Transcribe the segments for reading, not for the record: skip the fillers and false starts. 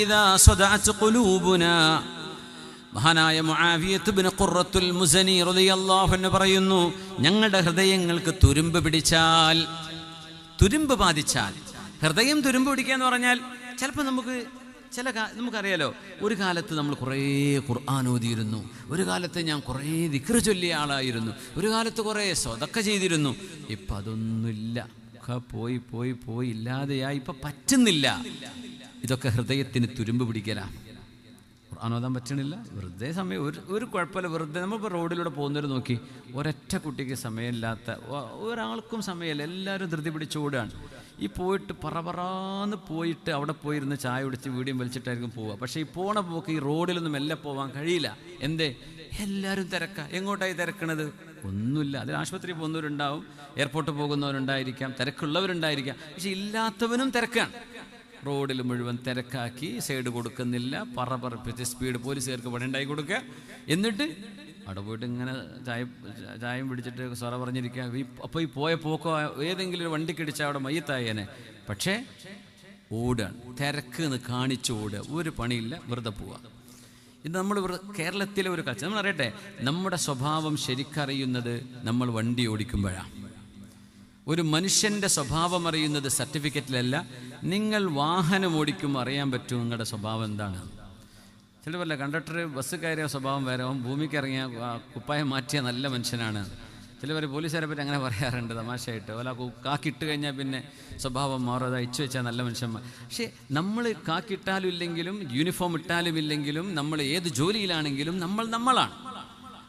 ഇദാ സദഅത് ഖുലൂബുനാ. മഹാനായ മുആവിയത്ത് ഇബ്നു ഖുറത്തുൽ മുസനി റളിയല്ലാഹു അൻഹു പറയുന്നു, ഞങ്ങളുടെ ഹൃദയങ്ങൾക്ക് തുരുമ്പ് പിടിച്ചാൽ, തുരുമ്പ് ബാധിച്ചാൽ, ഹൃദയം തുരുമ്പ് പിടിക്കുക എന്ന് പറഞ്ഞാൽ ചിലപ്പോൾ നമുക്കറിയാലോ, ഒരു കാലത്ത് നമ്മൾ കുറേ ഖുർആൻ ഓതിയിരുന്നു, ഒരു കാലത്ത് ഞാൻ കുറേ ദിക്ർ ചൊല്ലിയ ആളായിരുന്നു, ഒരു കാലത്ത് കുറേ സ്വതക്ക ചെയ്തിരുന്നു. ഇപ്പം അതൊന്നുമില്ല, പോയി പോയി പോയി ഇല്ലാതെയായി, ഇപ്പം പറ്റുന്നില്ല. ഇതൊക്കെ ഹൃദയത്തിന് തുരുമ്പ് പിടിക്കലാണ്. ഖുർആൻ ഓതാൻ പറ്റണില്ല, വെറുതെ സമയം, ഒരു കുഴപ്പമില്ല, വെറുതെ നമ്മളിപ്പോൾ റോഡിലൂടെ പോകുന്നവർ നോക്കി, ഒരൊറ്റ കുട്ടിക്ക് സമയമില്ലാത്ത, ഒരാൾക്കും സമയമില്ല, എല്ലാവരും ധൃതി പിടിച്ചോടുകയാണ്. ഈ പോയിട്ട് പറന്ന് പോയിട്ട് അവിടെ പോയിരുന്ന് ചായ കുടിച്ച് വീടിയും വലിച്ചിട്ടായിരിക്കും പോവുക. പക്ഷേ ഈ പോണ പോക്ക് ഈ റോഡിലൊന്നും മെല്ലെ പോകാൻ കഴിയില്ല. എന്തേ? എല്ലാവരും തിരക്കാം. എങ്ങോട്ടായി തിരക്കണത്? ഒന്നുമില്ല. അതിൽ ആശുപത്രി പോകുന്നവരുണ്ടാവും, എയർപോർട്ട് പോകുന്നവരുണ്ടായിരിക്കാം, തിരക്കുള്ളവരുണ്ടായിരിക്കാം. പക്ഷെ ഇല്ലാത്തവനും തിരക്കാണ്. റോഡിൽ മുഴുവൻ തിരക്കാക്കി, സൈഡ് കൊടുക്കുന്നില്ല, പറപ്പിച്ച് സ്പീഡ് പോലീസുകാർക്ക് പണി ഉണ്ടാക്കി കൊടുക്കുക. എന്നിട്ട് അവിടെ പോയിട്ട് ഇങ്ങനെ ചായം പിടിച്ചിട്ട് സൊറ പറഞ്ഞിരിക്കുക. അപ്പോൾ ഈ പോയ പോക്കോ ഏതെങ്കിലും ഒരു വണ്ടിക്കിടിച്ചാൽ അവിടെ മയ്യത്തായേനെ. പക്ഷേ ഓടുകയാണ്, തിരക്ക് എന്ന് കാണിച്ച് ഓടുക, ഒരു പണിയില്ല, വെറുതെ പോവുക. ഇത് നമ്മൾ കേരളത്തിലെ ഒരു കൾച്ചർ. നമ്മളറിയട്ടെ, നമ്മുടെ സ്വഭാവം ശരിക്കറിയുന്നത് നമ്മൾ വണ്ടി ഓടിക്കുമ്പോഴാണ്. ഒരു മനുഷ്യൻ്റെ സ്വഭാവം അറിയുന്നത് സർട്ടിഫിക്കറ്റിലല്ല, നിങ്ങൾ വാഹനം ഓടിക്കുമ്പോൾ അറിയാൻ പറ്റും നിങ്ങളുടെ സ്വഭാവം എന്താണ്. ചിലവല്ല കണ്ടക്ടർ ബസ് കയറിയ സ്വഭാവം വേറെ, ഭൂമിക്ക് ഇറങ്ങിയ കുപ്പായം മാറ്റിയ നല്ല മനുഷ്യനാണ്. ചിലവർ പോലീസുകാരെ പറ്റി അങ്ങനെ പറയാറുണ്ട് തമാശയായിട്ട്. ഓല കാക്കിട്ട് കഴിഞ്ഞാൽ പിന്നെ സ്വഭാവം മാറും, അത് അയച്ചു വെച്ചാൽ നല്ല മനുഷ്യന്മാർ. പക്ഷേ നമ്മൾ കാക്കിട്ടാലും ഇല്ലെങ്കിലും, യൂണിഫോം ഇട്ടാലും ഇല്ലെങ്കിലും, നമ്മൾ ഏത് ജോലിയിലാണെങ്കിലും നമ്മളാണ്.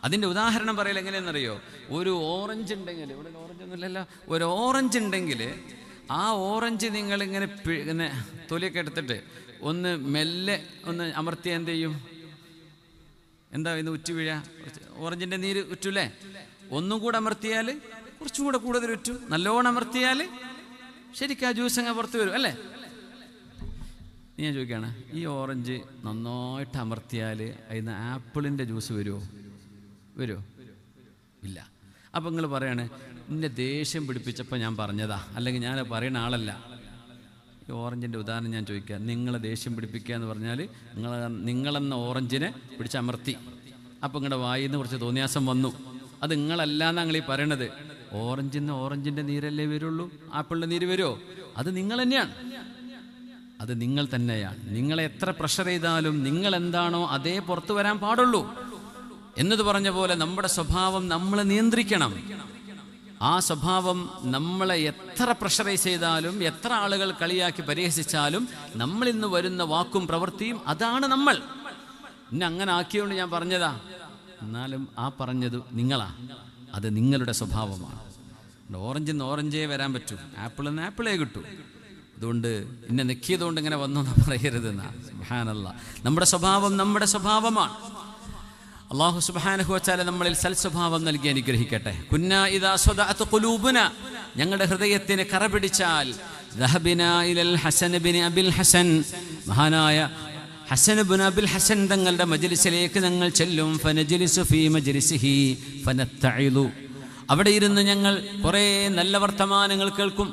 അതിൻ്റെ ഉദാഹരണം പറയൽ എങ്ങനെയെന്നറിയോ? ഒരു ഓറഞ്ച് ഉണ്ടെങ്കിൽ, ഇവിടെ ഓറഞ്ച് ഒന്നുമില്ലല്ലോ, ഒരു ഓറഞ്ച് ഉണ്ടെങ്കിൽ ആ ഓറഞ്ച് നിങ്ങളിങ്ങനെ തൊലിയൊക്കെ എടുത്തിട്ട് ഒന്ന് മെല്ലെ ഒന്ന് അമർത്തിയാൽ എന്ത് ചെയ്യും? എന്താ ഇന്ന് ഉറ്റു വീഴ? ഓറഞ്ചിൻ്റെ നീര് ഉറ്റൂലേ? ഒന്നും കൂടെ അമർത്തിയാൽ കുറച്ചും കൂടെ കൂടുതൽ ഉറ്റും. നല്ലോണം അമർത്തിയാൽ ശരിക്കും ആ ജ്യൂസ് അങ്ങ് പുറത്ത് വരും അല്ലേ? ഞാൻ ചോദിക്കുകയാണ്, ഈ ഓറഞ്ച് നന്നായിട്ട് അമർത്തിയാൽ അതിന് ആപ്പിളിൻ്റെ ജ്യൂസ് വരുമോ? ഇല്ല. അപ്പം നിങ്ങൾ പറയാണ്, എന്നെ ദേഷ്യം പിടിപ്പിച്ചപ്പോൾ ഞാൻ പറഞ്ഞതാ, അല്ലെങ്കിൽ ഞാൻ പറയുന്ന ആളല്ല. ഈ ഓറഞ്ചിൻ്റെ ഉദാഹരണം ഞാൻ ചോദിക്കുക, നിങ്ങളെ ദേഷ്യം പിടിപ്പിക്കുക എന്ന് പറഞ്ഞാൽ നിങ്ങളെന്ന ഓറഞ്ചിനെ പിടിച്ചമർത്തി, അപ്പം നിങ്ങളുടെ വായിൽ നിന്ന് കുറച്ച് തോന്നിയാസം വന്നു. അത് നിങ്ങളല്ല എന്നാണ് നിങ്ങൾ ഈ പറയണത്. ഓറഞ്ചിൻ്റെ നീരല്ലേ വരുള്ളൂ, ആപ്പിളിൻ്റെ നീര് വരുമോ? അത് നിങ്ങൾ തന്നെയാണ്, അത് നിങ്ങൾ തന്നെയാണ്. നിങ്ങളെ എത്ര പ്രഷർ ചെയ്താലും നിങ്ങൾ എന്താണോ അതേ പുറത്തു വരാൻ പാടുള്ളൂ എന്നത് പറഞ്ഞ പോലെ നമ്മുടെ സ്വഭാവം നമ്മൾ നിയന്ത്രിക്കണം. ആ സ്വഭാവം നമ്മളെ എത്ര പ്രഷറൈസ് ചെയ്താലും, എത്ര ആളുകൾ കളിയാക്കി പരിഹസിച്ചാലും, നമ്മളിൽ നിന്ന് വരുന്ന വാക്കും പ്രവൃത്തിയും അതാണ് നമ്മൾ. ഇന്നെ അങ്ങനെ ആക്കിയോണ്ട് ഞാൻ പറഞ്ഞതാ, എന്നാലും ആ പറഞ്ഞത് നിങ്ങളാ, അത് നിങ്ങളുടെ സ്വഭാവമാണ്. ഓറഞ്ചിന്ന് ഓറഞ്ചേ വരാൻ പറ്റൂ, ആപ്പിളിൽ നിന്ന് ആപ്പിളേ കിട്ടൂ. അതുകൊണ്ട് ഇന്നെ നെക്കിയതുകൊണ്ട് ഇങ്ങനെ വന്നു എന്ന് പറയരുതെന്നാ. സുബ്ഹാനല്ലാഹ്, നമ്മുടെ സ്വഭാവം നമ്മുടെ സ്വഭാവമാണ്. അല്ലാഹു സുബ്ഹാനഹു വതആല നമ്മളിൽ സൽസ്വഭാവം നൽകി അനുഗ്രഹിക്കട്ടെ. കുന്നാ ഇദാ സദഅത് ഖുലൂബുനാ, ഞങ്ങളുടെ ഹൃദയത്തിന് കറ പിടിച്ചാൽ, ദഹബിനാ ഇലൽ ഹസൻ ഇബ്നു അബിൽ ഹസൻ, മഹാനായ ഹസൻ ഇബ്നു അബിൽ ഹസൻ തങ്ങളുടെ മജ്ലിസിലേക്ക് ഞങ്ങൾ ചെല്ലും. ഫനജ്ലിസു ഫീ മജ്ലിസിഹി ഫനത്തഇലു, അവിടെ ഇരുന്ന് ഞങ്ങൾ കുറേ നല്ല വർത്തമാനങ്ങൾ കേൾക്കും.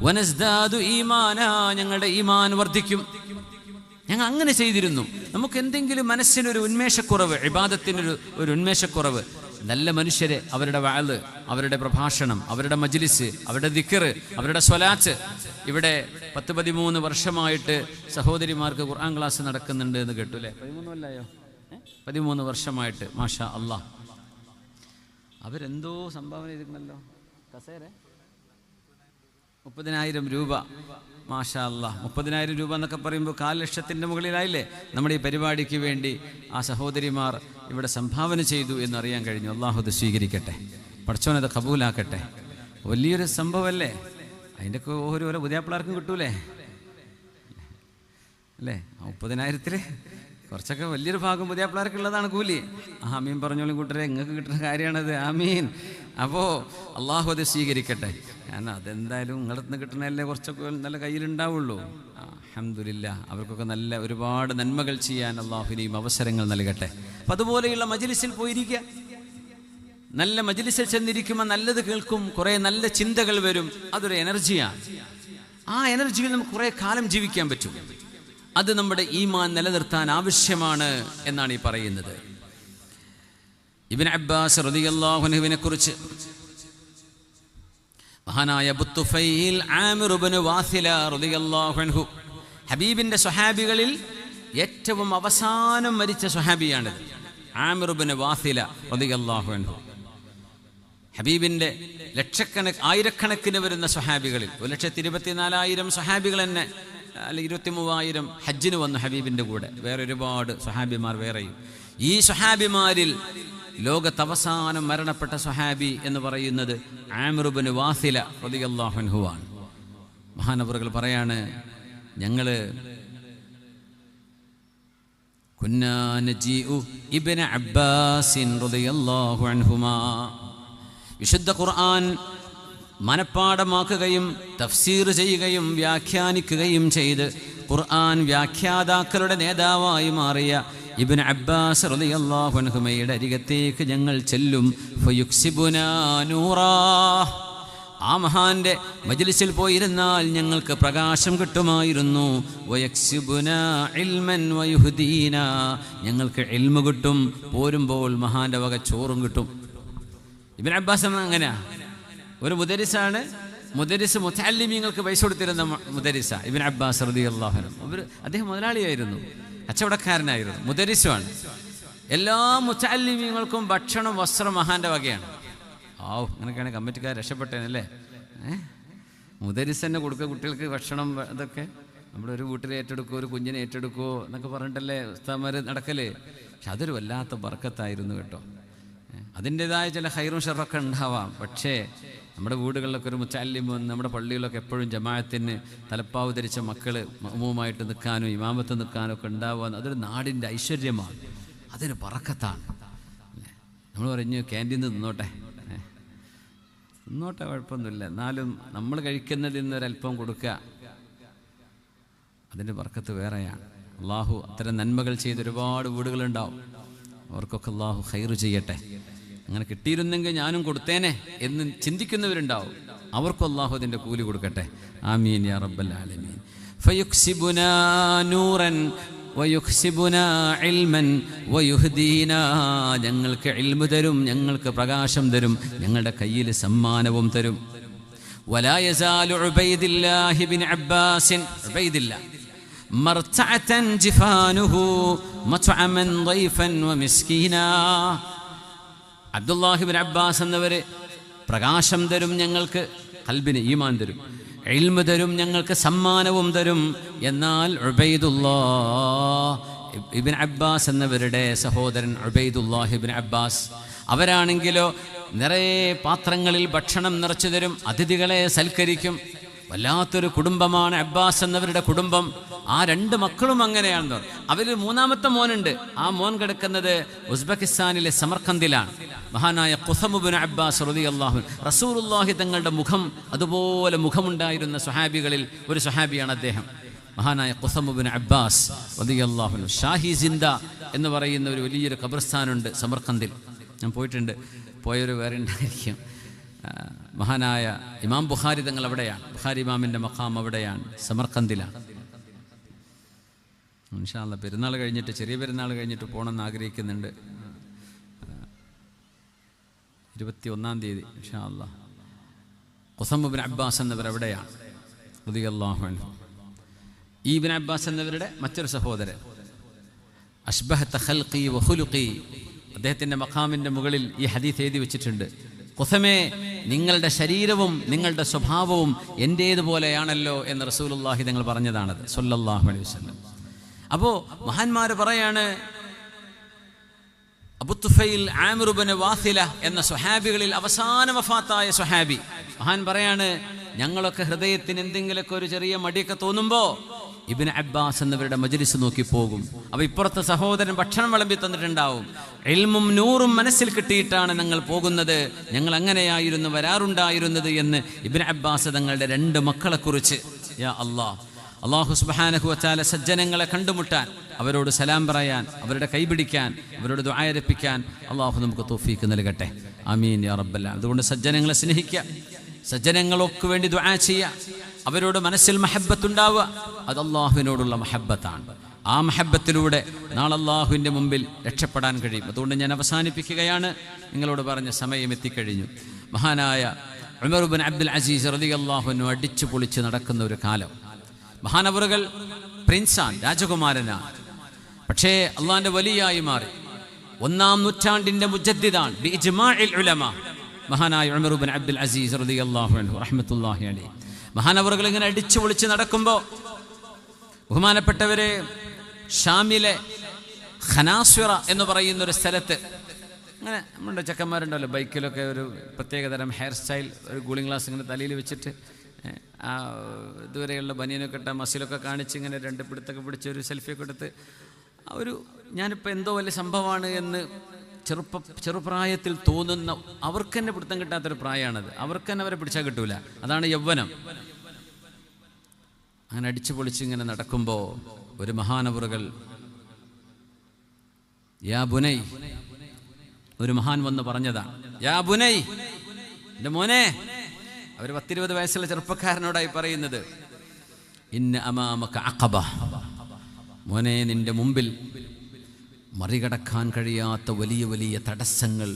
വനസ്ദാദു ഈമാനാ, ഞങ്ങളുടെ ഈമാൻ വർദ്ധിക്കും. ഞങ്ങൾ അങ്ങനെ ചെയ്തിരുന്നു. നമുക്ക് എന്തെങ്കിലും മനസ്സിനൊരു ഉന്മേഷക്കുറവ്, ഇബാദത്തിനൊരു ഉന്മേഷക്കുറവ്, നല്ല മനുഷ്യരെ, അവരുടെ വഅദ്, അവരുടെ പ്രഭാഷണം, അവരുടെ മജ്ലിസ്, അവരുടെ ദിക്ർ, അവരുടെ സ്വലാത്ത്. ഇവിടെ 10-13 വർഷമായിട്ട് സഹോദരിമാർക്ക് ഖുർആൻ ക്ലാസ് നടക്കുന്നുണ്ട് എന്ന് കേട്ടു അല്ലേ? 13 വർഷമായിട്ട് മാഷാ അല്ലാഹ്. അവരെന്തോ സംഭാവന ചെയ്തിട്ടുണ്ടല്ലോ, കസേര 30,000 രൂപ. മാഷാ അല്ലാഹ്, 30,000 രൂപ എന്നൊക്കെ പറയുമ്പോൾ 4,00,000 മുകളിലായില്ലേ? നമ്മുടെ ഈ പരിപാടിക്ക് വേണ്ടി ആ സഹോദരിമാർ ഇവിടെ സംഭാവന ചെയ്തു എന്നറിയാൻ കഴിഞ്ഞു. അള്ളാഹു അത് സ്വീകരിക്കട്ടെ, പടച്ചോനത് കബൂലാക്കട്ടെ. വലിയൊരു സംഭവമല്ലേ? അതിൻ്റെ ഒക്കെ ഓരോ പുതിയാപ്പിളാർക്കും കിട്ടൂലേ അല്ലേ? 30,000-ൽ കുറച്ചൊക്കെ വലിയൊരു ഭാഗം പുതിയാപ്പിളാർക്കുള്ളതാണ് കൂലി. ആമീൻ പറഞ്ഞോളും കൂട്ടരെ, നിങ്ങൾക്ക് കിട്ടുന്ന കാര്യമാണത്. ആമീൻ. അപ്പോൾ അള്ളാഹു അത് സ്വീകരിക്കട്ടെ. കാരണം അതെന്തായാലും നിങ്ങളുടെ നിന്ന് കിട്ടണല്ലേ കുറച്ചൊക്കെ നല്ല കയ്യിലുണ്ടാവുള്ളൂ. അൽഹംദുലില്ലാ, അവർക്കൊക്കെ നല്ല ഒരുപാട് നന്മകൾ ചെയ്യാൻ അള്ളാഹുവിനെയും അവസരങ്ങൾ നൽകട്ടെ. അപ്പം അതുപോലെയുള്ള മജ്ലിസിൽ പോയിരിക്കുക, നല്ല മജ്ലിസിൽ ചെന്നിരിക്കുമ്പോൾ നല്ലത് കേൾക്കും, കുറേ നല്ല ചിന്തകൾ വരും. അതൊരു എനർജിയാണ്. ആ എനർജിയിൽ നമുക്ക് കുറേ കാലം ജീവിക്കാൻ പറ്റും. അത് നമ്മുടെ ഈമാൻ നിലനിർത്താൻ ആവശ്യമാണ് എന്നാണ് ഈ പറയുന്നത്. ഇബ്നു അബ്ബാസ് റളിയല്ലാഹു അൻഹുവിനെ കുറിച്ച് മഹാനായ അബൂ തുഫൈൽ ആമിർ ഇബ്നു വാസില റളിയല്ലാഹു അൻഹു ഹബീബിന്റെ സ്വഹാബികളിൽ ഏറ്റവും അവസാനം മരിച്ച സ്വഹാബിയാണിത്. ആമിർ ഇബ്നു വാസില റളിയല്ലാഹു അൻഹു ഹബീബിന്റെ ആയിരക്കണക്കിന് വരുന്ന സ്വഹാബികളിൽ 1,24,000 സ്വഹാബികൾ തന്നെ, അല്ലെങ്കിൽ 23,000 ഹജ്ജിന് വന്നു ഹബീബിന്റെ കൂടെ. വേറെ ഒരുപാട് സ്വഹാബിമാർ വേറെയും. ഈ സ്വഹാബിമാരിൽ ലോകത്തവസാനം മരണപ്പെട്ട സ്വഹാബി എന്ന് പറയുന്നത് ആമിർ ഇബ്നു വാസില റളിയല്ലാഹു അൻഹു ആണ്. മഹാനവറുകൾ പറയാണ്, ഞങ്ങള് കുന്നാ നജീഉ ഇബ്നു അബ്ബാസിൻ റളിയല്ലാഹു അൻഹുമാ, വിശുദ്ധ ഖുർആൻ മനപ്പാഠമാക്കുകയും തഫ്സീർ ചെയ്യുകയും വ്യാഖ്യാനിക്കുകയും ചെയ്ത് ഖുർആൻ വ്യാഖ്യാതാക്കളുടെ നേതാവായി മാറിയ ഇബ്നു അബ്ബാസ് റളിയല്ലാഹു അൻഹുമയുടെ അരികത്തേക്ക് ഞങ്ങൾ ചെല്ലും. ഫയുക്സിബുനാ നൂറാ, ആ മഹാന്റെ മജ്ലിസിൽ പോയിരുന്നാൽ ഞങ്ങൾക്ക് പ്രകാശം കിട്ടുമായിരുന്നു. വയക്സിബുനാ ഇൽമൻ വയുഹ്ദീനാ, ഞങ്ങൾക്ക് ഇൽമു കിട്ടും, പോരുമ്പോൾ മഹാന്റെ വക ചോറും കിട്ടും. ഇബ്നു അബ്ബാസ് അങ്ങനെയാ, ഒരു മുദരിസാണ്. മുദരിസ് മുതഅല്ലിമീങ്ങൾക്ക് പൈസ കൊടുത്തിരുന്ന മുദരിസ ഇബ്നു അബ്ബാസ് റളിയല്ലാഹു അൻഹു. അദ്ദേഹം മുതലാളിയായിരുന്നു, കച്ചവടക്കാരനായിരുന്നു, മുദരിസുമാണ്. എല്ലാ മുതഅല്ലിമീങ്ങൾക്കും ഭക്ഷണം വസ്ത്രം മഹാന്റെ വകയാണ്. അങ്ങനെയൊക്കെയാണ് കമ്മിറ്റിക്കാർ രക്ഷപ്പെട്ടേനല്ലേ. മുദരിസ് തന്നെ കൊടുക്കുക കുട്ടികൾക്ക് ഭക്ഷണം. അതൊക്കെ നമ്മളൊരു വീട്ടിൽ ഏറ്റെടുക്കുമോ, ഒരു കുഞ്ഞിനെ ഏറ്റെടുക്കുമോ എന്നൊക്കെ പറഞ്ഞിട്ടല്ലേ ഉസ്താദ്മാർ നടക്കല്. പക്ഷെ അതൊരു വല്ലാത്ത ബർക്കത്തായിരുന്നു കേട്ടോ. അതിൻ്റെതായ ചില ഖൈറും ഷർറൊക്കെ ഉണ്ടാവാം. പക്ഷേ നമ്മുടെ വീടുകളിലൊക്കെ ഒരു മുത്തഅല്ലിം, നമ്മുടെ പള്ളികളിലൊക്കെ എപ്പോഴും ജമാഅത്തിന് തലപ്പാവ് ധരിച്ച മക്കൾ മഅ്മൂമായിട്ട് നിൽക്കാനും ഇമാമത്ത് നിൽക്കാനും ഒക്കെ ഉണ്ടാവുക, അതൊരു നാടിൻ്റെ ഐശ്വര്യമാണ്, അതൊരു ബർക്കത്താണ്. നമ്മൾ പറഞ്ഞു ക്യാൻറ്റീൻ നിന്നോട്ടെ, കുഴപ്പമൊന്നുമില്ല, എന്നാലും നമ്മൾ കഴിക്കുന്നതിൽ നിന്ന് ഒരല്പം കൊടുക്കുക, അതിൻ്റെ ബർക്കത്ത് വേറെയാണ്. അള്ളാഹു അത്തരം നന്മകൾ ചെയ്ത് ഒരുപാട് വീടുകളുണ്ടാവും. അവർക്കൊക്കെ അള്ളാഹു ഖൈറ് ചെയ്യട്ടെ. അങ്ങനെ കിട്ടിയിരുന്നെങ്കിൽ ഞാനും കൊടുത്തേനെ എന്ന് ചിന്തിക്കുന്നവരുണ്ടാവും. അവർക്കും അള്ളാഹു അതിൻ്റെ കൂലി കൊടുക്കട്ടെ. ആമീൻ യാ റബ്ബൽ ആലമീൻ. ഫയുക്സിബുനാ നൂറൻ വയുക്സിബുനാ ഇൽമൻ വയുഹ്ദീനാ, ഞങ്ങൾക്ക് ഇൽമു തരും, ഞങ്ങൾക്ക് പ്രകാശം തരും, ഞങ്ങളുടെ കയ്യിൽ സമ്മാനവും തരും. വലാ യസാലു ഉബൈദില്ലാഹി ബിൻ അബ്ബാസിൻ, ഉബൈദില്ല മർതഅതൻ ജിഫാനുഹു മത്അമൻ ളൈഫൻ വമിസ്കീനാ, അബ്ദുല്ലാഹി ഇബ്നു അബ്ബാസ് എന്നവര് പ്രകാശം തരും, ഞങ്ങൾക്ക് ഖൽബിന് ഈമാൻ തരും, ഇൽമു തരും, ഞങ്ങൾക്ക് സമ്മാനവും തരും. എന്നാൽ ഉബൈദുല്ലാഹ് ഇബ്നു അബ്ബാസ് എന്നവരുടെ സഹോദരൻ ഉബൈദുല്ലാഹി ഇബ്നു അബ്ബാസ് അവരാണെങ്കിലോ നിറയെ പാത്രങ്ങളിൽ ഭക്ഷണം നിറച്ചു തരും, അതിഥികളെ സൽക്കരിക്കും. വല്ലാത്തൊരു കുടുംബമാണ് അബ്ബാസ് എന്നവരുടെ കുടുംബം. ആ രണ്ട് മക്കളും അങ്ങനെയാണെന്ന്. അവരിൽ മൂന്നാമത്തെ മോനുണ്ട്. ആ മോൻ കിടക്കുന്നത് ഉസ്ബെക്കിസ്ഥാനിലെ സമർഖന്ദിലാണ്. മഹാനായ ഖുസം ഇബ്നു അബ്ബാസ് റളിയല്ലാഹു അൻഹു, റസൂലുള്ളാഹി തങ്ങളുടെ മുഖം അതുപോലെ മുഖമുണ്ടായിരുന്ന സ്വഹാബികളിൽ ഒരു സ്വഹാബിയാണ് അദ്ദേഹം, മഹാനായ ഖുസം ഇബ്നു അബ്ബാസ് റളിയല്ലാഹു അൻഹു. ഷാഹി സിന്ദ എന്ന് പറയുന്ന ഒരു വലിയൊരു ഖബർസ്ഥാനുണ്ട് സമർഖന്ദിൽ. ഞാൻ പോയിട്ടുണ്ട്, പോയവർ വേറെ ഉണ്ടായിരിക്കും. മഹാനായ ഇമാം ബുഖാരി തങ്ങൾ അവിടെയാണ്, ബുഖാരി ഇമാമിൻ്റെ മഖാം അവിടെയാണ്, സമർഖന്ദിലാണ്. ഇൻഷാ അല്ലാഹ് പെരുന്നാൾ കഴിഞ്ഞിട്ട്, ചെറിയ പെരുന്നാൾ കഴിഞ്ഞിട്ട് പോകണമെന്ന് ആഗ്രഹിക്കുന്നുണ്ട്. 21-ാം തീയതി ഇൻഷാ അല്ലാഹ്. ഖുസം ഇബ്നു അബ്ബാസ് എന്നവർ അവിടെയാണ് റളിയല്ലാഹു അൻഹു. ഈ ഇബ്നു അബ്ബാസ് എന്നവരുടെ മറ്റൊരു സഹോദരൻ അഷ്ബഹത ഖൽഖി വഖുലുഖി, അദ്ദേഹത്തിൻ്റെ മഖാമിൻ്റെ മുകളിൽ ഈ ഹദീസ് എഴുതി വെച്ചിട്ടുണ്ട്. ഖുസമേ, നിങ്ങളുടെ ശരീരവും നിങ്ങളുടെ സ്വഭാവവും എൻ്റേതുപോലെയാണല്ലോ എന്ന് റസൂലുള്ളാഹി തങ്ങൾ പറഞ്ഞതാണത് സ്വല്ലല്ലാഹു അലൈഹി വസല്ലം. അപ്പോൾ മഹാന്മാർ പറയാണ്, അബൂ തുഫൈൽ ആമിർ ഇബ്നു വാസില എന്ന സ്വഹാബികളിൽ അവസാന വഫാത്തായ സ്വഹാബി മഹാൻ പറയാണ്, ഞങ്ങളൊക്കെ ഹൃദയത്തിന് എന്തെങ്കിലുമൊക്കെ ഒരു ചെറിയ മടിയൊക്കെ തോന്നുമ്പോൾ ഇബ്നു അബ്ബാസ് എന്നവരുടെ മജ്ലിസ് നോക്കി പോകും. അപ്പോൾ ഇപ്പുറത്തെ സഹോദരൻ ഭക്ഷണം വിളമ്പി തന്നിട്ടുണ്ടാവും. ഇൽമും നൂറും മനസ്സിൽ കിട്ടിയിട്ടാണ് ഞങ്ങൾ പോകുന്നത്, ഞങ്ങൾ അങ്ങനെയായിരുന്നു വരാറുണ്ടായിരുന്നത് എന്ന് ഇബ്നു അബ്ബാസ് തങ്ങളുടെ രണ്ട് മക്കളെക്കുറിച്ച്. യാ അല്ലാഹ്, അല്ലാഹു സുബ്ഹാനഹു വ തആല സജ്ജനങ്ങളെ കണ്ടുമുട്ടാൻ, അവരോട് സലാം പറയാൻ, അവരുടെ കൈപിടിക്കാൻ, അവരോട് ദുആ അർപ്പിക്കാൻ അല്ലാഹു നമുക്ക് തൗഫീഖ് നൽകട്ടെ. ആമീൻ യാ റബ്ബൽ ആലമീൻ. അതുകൊണ്ട് സജ്ജനങ്ങളെ സ്നേഹിക്കുക, സജ്ജനങ്ങൾക്ക് വേണ്ടി ദുആ ചെയ്യുക, അവരോട് മനസ്സിൽ മഹബ്ബത്ത് ഉണ്ടാവുക. അത് അള്ളാഹുവിനോടുള്ള മഹബ്ബത്താണ്. ആ മഹബ്ബത്തിലൂടെ നാളെ അള്ളാഹുവിൻ്റെ മുമ്പിൽ രക്ഷപ്പെടാൻ കഴിയും. അതുകൊണ്ട് ഞാൻ അവസാനിപ്പിക്കുകയാണ്. നിങ്ങളോട് പറഞ്ഞ സമയം എത്തിക്കഴിഞ്ഞു. മഹാനായ ഉമർ ബിൻ അബ്ദുൽ അസീസ് റളിയല്ലാഹു അൻഹു അടിച്ചു പൊളിച്ച് നടക്കുന്ന ഒരു കാലം. മഹാനവറുകൾ പ്രിൻസാൻ, രാജകുമാരനാണ്. പക്ഷേ അള്ളാഹിൻ്റെ വലിയായി മാറി. 1-ാം നൂറ്റാണ്ടിൻ്റെ മുജദ്ദിദാണ് ബി ഇജ്മാഇൽ ഉലമ മഹാനായ ഉമർ ബിൻ അബ്ദുൽ അസീസ് റളിയല്ലാഹു അൻഹു റഹ്മത്തുള്ളാഹി അലൈഹി. മഹാനവറുകൾ ഇങ്ങനെ അടിച്ചു പൊളിച്ച് നടക്കുമ്പോൾ ബഹുമാനപ്പെട്ടവരെ ഷാമിലെ ഖനാസ്വിറ എന്ന് പറയുന്ന ഒരു സ്ഥലത്ത് അങ്ങനെ നമ്മുടെ ചെക്കന്മാരുണ്ടല്ലോ ബൈക്കിലൊക്കെ ഒരു പ്രത്യേകതരം ഹെയർ സ്റ്റൈൽ, ഒരു കൂളിംഗ് ഗ്ലാസ് ഇങ്ങനെ തലയിൽ വെച്ചിട്ട് ആ ഇതുവരെയുള്ള ബനിയനൊക്കെ ഇട്ട മസിലൊക്കെ കാണിച്ച് ഇങ്ങനെ 2 പിടുത്തൊക്കെ പിടിച്ച് ഒരു സെൽഫിയൊക്കെ എടുത്ത് ഒരു ഞാനിപ്പോൾ എന്തോ വലിയ സംഭവമാണ് എന്ന് ചെറുപ്രായത്തിൽ തോന്നുന്ന, അവർക്ക് തന്നെ പിടുത്തം കിട്ടാത്തൊരു പ്രായമാണത്. അവർക്ക് തന്നെ അവരെ പിടിച്ചാൽ കിട്ടൂല. അതാണ് യൗവനം. അങ്ങനെ അടിച്ചു പൊളിച്ച് ഇങ്ങനെ നടക്കുമ്പോൾ ഒരു മഹാനവറുകൾ യാ ബുനൈ, ഒരു മഹാൻ വന്ന് പറഞ്ഞതാണ്, യാ ബുനൈ, എൻ്റെ മോനെ. അവർ 10-20 വയസ്സുള്ള ചെറുപ്പക്കാരനോടായി പറയുന്നത്, ഇന്ന അമാമക അഖബ, മോനെ നിന്റെ മുമ്പിൽ മറികടക്കാൻ കഴിയാത്ത വലിയ വലിയ തടസ്സങ്ങൾ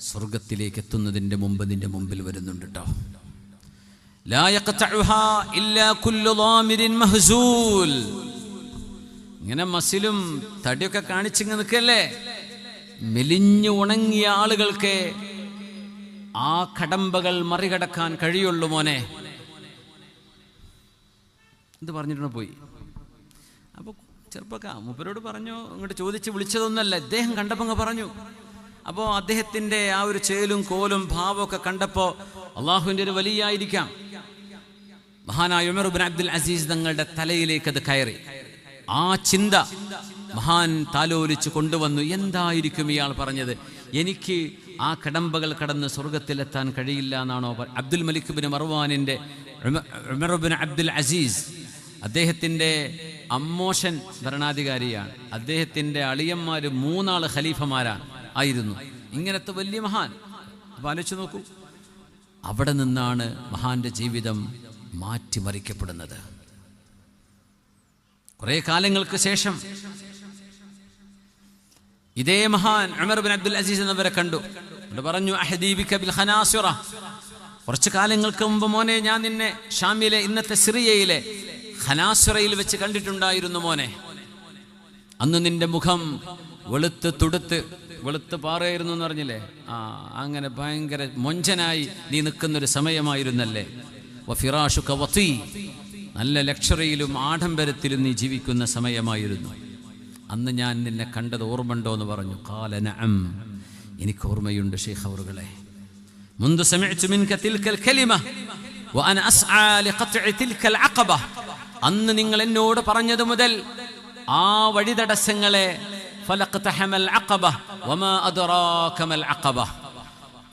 സ്വർഗത്തിലേക്ക് എത്തുന്നതിൻ്റെ മുമ്പ് നിന്റെ മുമ്പിൽ വരുന്നുണ്ട് കേട്ടോ. ലാ യഖ്തഉഹാ ഇല്ലാ കുല്ലു ളാമിരിൻ മഹ്സൂൽ. ഇങ്ങനെ മസിലും തടിയൊക്കെ കാണിച്ചിങ്ങനെ നിൽക്കല്ലേ, മെലിഞ്ഞു ഉണങ്ങിയ ആളുകൾക്ക് ആ കടമ്പകൾ മറികടക്കാൻ കഴിയുള്ളൂ മോനെ. ഇത് പറഞ്ഞിട്ട് പോയി. അപ്പോൾ ചെറുപ്പക്കാർ മൂപ്പരോട് പറഞ്ഞു, ഇങ്ങോട്ട് ചോദിച്ച് വിളിച്ചതൊന്നുമല്ല, ഇദ്ദേഹം കണ്ടപ്പോൾ അങ്ങ് പറഞ്ഞു. അപ്പോൾ അദ്ദേഹത്തിൻ്റെ ആ ഒരു ചേലും കോലും ഭാവമൊക്കെ കണ്ടപ്പോൾ അള്ളാഹുവിൻ്റെ ഒരു വലിയായിരിക്കാം, മഹാനായ ഉമർ ബിൻ അബ്ദുൽ അസീസ് തങ്ങളുടെ തലയിലേക്ക് അത് കയറി. ആ ചിന്ത മഹാൻ താലോലിച്ച് കൊണ്ടുവന്നു. എന്തായിരിക്കും ഇയാൾ പറഞ്ഞത്? എനിക്ക് ആ കടമ്പകൾ കടന്ന് സ്വർഗത്തിലെത്താൻ കഴിയില്ല എന്നാണോ? അബ്ദുൽ മലിക് ബിൻ മർവാനിൻ്റെ ഉമർ ബിൻ അബ്ദുൽ അസീസ്, അദ്ദേഹത്തിൻ്റെ അമ്മോഷൻ ഭരണാധികാരിയാണ്. അദ്ദേഹത്തിൻ്റെ അളിയന്മാർ 3 ആൾ ഖലീഫമാരാണ് ആയിരുന്നു. ഇങ്ങനത്തെ വലിയ മഹാൻ. അപ്പോൾ ആലോചിച്ച് നോക്കൂ, അവിടെ നിന്നാണ് മഹാന്റെ ജീവിതം മാറ്റിമറിക്കപ്പെടുന്നത്. കുറേ കാലങ്ങൾക്ക് ശേഷം ഇതേ മഹാൻ ഉമർ ബിൻ അബ്ദുൽ അസീസ് എന്നവരെ കണ്ടു. പറഞ്ഞു, അഹദീബിക ബിൽ ഖനാസിറ, കുറച്ച് കാലങ്ങൾക്ക് മുമ്പ് മോനെ ഞാൻ നിന്നെ ഷാമിലെ ഇന്നത്തെ സിറിയയിലെ ഖനാസിറയിൽ വെച്ച് കണ്ടിട്ടുണ്ടായിരുന്നു മോനെ. അന്ന് നിന്റെ മുഖം വെളുത്ത് തുടുത്ത് വെളുത്ത് പാറയായിരുന്നു എന്ന് പറഞ്ഞില്ലേ? അങ്ങനെ ഭയങ്കര മൊഞ്ചനായി നീ നിൽക്കുന്നൊരു സമയമായിരുന്നല്ലേ. വഫിറാഷുക വത്തി, നല്ല ലക്ഷറിയിലും ആഡംബരത്തിലും നീ ജീവിക്കുന്ന സമയമായിരുന്നു. അന്ന് ഞാൻ നിന്നെ കണ്ടത് ഓർമ്മണ്ടോ എന്ന് പറഞ്ഞു. ഖാല നഅം, എനിക്ക് ഓർമ്മയുണ്ട് ശൈഖ് അവറുകളെ. മുൻദു സമിഅ്തു മിൻക തിൽകൽ കലിമ വഅന അസ്ആ ലിഖത്ഇ തിൽകൽ അഖബ, അന്ന് നിങ്ങൾ എന്നോട് പറഞ്ഞത് മുതൽ ആ വഴിതടസ്സങ്ങളെ ഫലഖ്തഹമൽ അഖബ വമാ അദ്റാക മൽ അഖബ,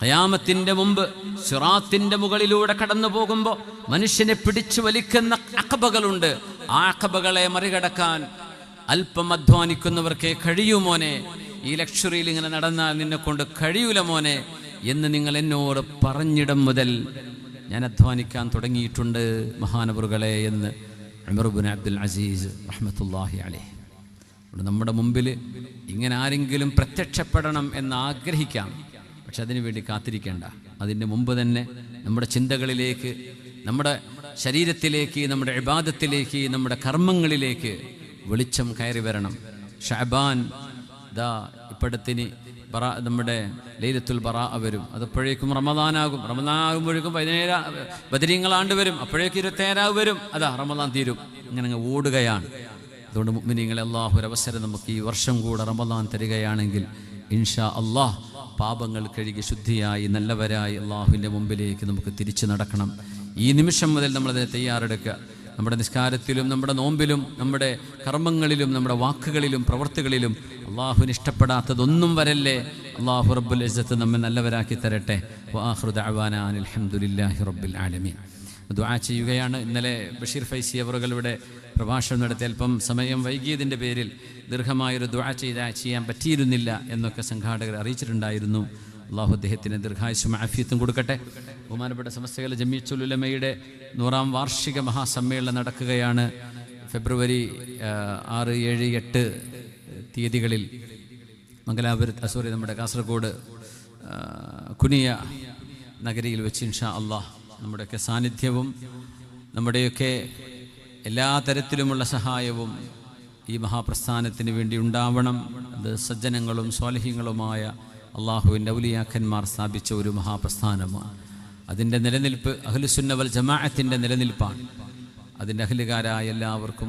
ഖിയാമത്തിന്റെ മുമ്പ് സിറാത്തിന്റെ മുകളിലൂടെ കടന്നു പോകുമ്പോൾ മനുഷ്യനെ പിടിച്ചു വലിക്കുന്ന അഖബകളുണ്ട്. ആ അഖബകളെ മറികടക്കാൻ അല്പം അധ്വാനിക്കുന്നവർക്കേ കഴിയൂ മോനെ. ഈ ലക്ഷറിയിൽ ഇങ്ങനെ നടന്നാൽ നിന്നെ കൊണ്ട് കഴിയൂല മോനെ എന്ന് നിങ്ങൾ എന്നോട് പറഞ്ഞിടം മുതൽ ഞാൻ അധ്വാനിക്കാൻ തുടങ്ങിയിട്ടുണ്ട് മഹാനവറുകളെ എന്ന് ഉമർ ബിൻ അബ്ദുൽ അസീസ് റഹ്മത്തുള്ളാഹി അലൈഹി. നമ്മുടെ മുമ്പിൽ ഇങ്ങനെ ആരെങ്കിലും പ്രത്യക്ഷപ്പെടണം എന്ന് ആഗ്രഹിക്കാം, പക്ഷെ അതിനു വേണ്ടി കാത്തിരിക്കേണ്ട. അതിൻ്റെ മുമ്പ് തന്നെ നമ്മുടെ ചിന്തകളിലേക്ക്, നമ്മുടെ ശരീരത്തിലേക്ക്, നമ്മുടെ ഇബാദത്തിലേക്ക്, നമ്മുടെ കർമ്മങ്ങളിലേക്ക് വെളിച്ചം കയറി വരണം. ഷഅബാൻ ദാ ഇപ്പോഴത്തിന് നമ്മുടെ ലൈലത്തുൽ ബറാ വരും. അതപ്പോഴേക്കും റമദാനാകും. റമദാനാകുമ്പോഴേക്കും 17 ബദരീങ്ങളാണ്ട് വരും. അപ്പോഴേക്കും 27 വരും. അതാ റമദാൻ തീരും. ഇങ്ങനെ ഓടുകയാണ്. അതുകൊണ്ട് മുഅ്മിനീങ്ങളെ, അല്ലാഹു ഒരു അവസരം നമുക്ക് ഈ വർഷം കൂടെ റമദാൻ തരികയാണെങ്കിൽ ഇൻഷാ അല്ലാഹ് പാപങ്ങൾ കഴുകി ശുദ്ധിയായി നല്ലവരായി അള്ളാഹുവിൻ്റെ മുമ്പിലേക്ക് നമുക്ക് തിരിച്ചു നടക്കണം. ഈ നിമിഷം മുതൽ നമ്മളതിനെ തയ്യാറെടുക്കുക. നമ്മുടെ നിസ്കാരത്തിലും നമ്മുടെ നോമ്പിലും നമ്മുടെ കർമ്മങ്ങളിലും നമ്മുടെ വാക്കുകളിലും പ്രവൃത്തികളിലും അള്ളാഹുവിന് ഇഷ്ടപ്പെടാത്തതൊന്നും വരല്ലേ. അള്ളാഹു റബ്ബുൽ ഇസ്സത്ത് നമ്മെ നല്ലവരാക്കി തരട്ടെ. വആഖിറു ദഅവാനാ അനിൽ ഹംദുലില്ലാഹി റബ്ബിൽ ആലമീൻ. ദുആ ചെയ്യുകയാണ്. ഇന്നലെ ബഷീർ ഫൈസി അവറുകളുടെ പ്രഭാഷണം നടത്തി അല്പം സമയം വൈകിയതിൻ്റെ പേരിൽ ദീർഘമായൊരു ദുആ ചെയ്യാൻ പറ്റിയിരുന്നില്ല എന്നൊക്കെ സംഘാടകർ അറിയിച്ചിട്ടുണ്ടായിരുന്നു. അള്ളാഹു അദ്ദേഹത്തിന് ദീർഘായുസ്സും ആഫിയത്തും കൊടുക്കട്ടെ. ബഹുമാനപ്പെട്ട സമസ്തകളുടെ ജമീഅത്തുൽ ഉലമയുടെ 100-ാം വാർഷിക മഹാസമ്മേളനം നടക്കുകയാണ്. ഫെബ്രുവരി 6, 7, 8 തീയതികളിൽ മംഗലാപുരത്ത് നമ്മുടെ കാസർഗോഡ് കുനിയ നഗരിയിൽ വെച്ച് ഇൻഷാ അള്ളാഹ് നമ്മുടെയൊക്കെ സാന്നിധ്യവും നമ്മുടെയൊക്കെ എല്ലാ തരത്തിലുമുള്ള സഹായവും ഈ മഹാപ്രസ്ഥാനത്തിന് വേണ്ടി ഉണ്ടാവണം. അത് സജ്ജനങ്ങളും സ്വാലിഹീങ്ങളുമായ അള്ളാഹുവിൻ്റെ ഔലിയാക്കന്മാർ സ്ഥാപിച്ച ഒരു മഹാപ്രസ്ഥാനമാണ്. അതിൻ്റെ നിലനിൽപ്പ് അഹ്ലുസുന്ന വൽ ജമാഅത്തിൻ്റെ നിലനിൽപ്പാണ്. അതിൻ്റെ അഹ്ലുകാരായ എല്ലാവർക്കും,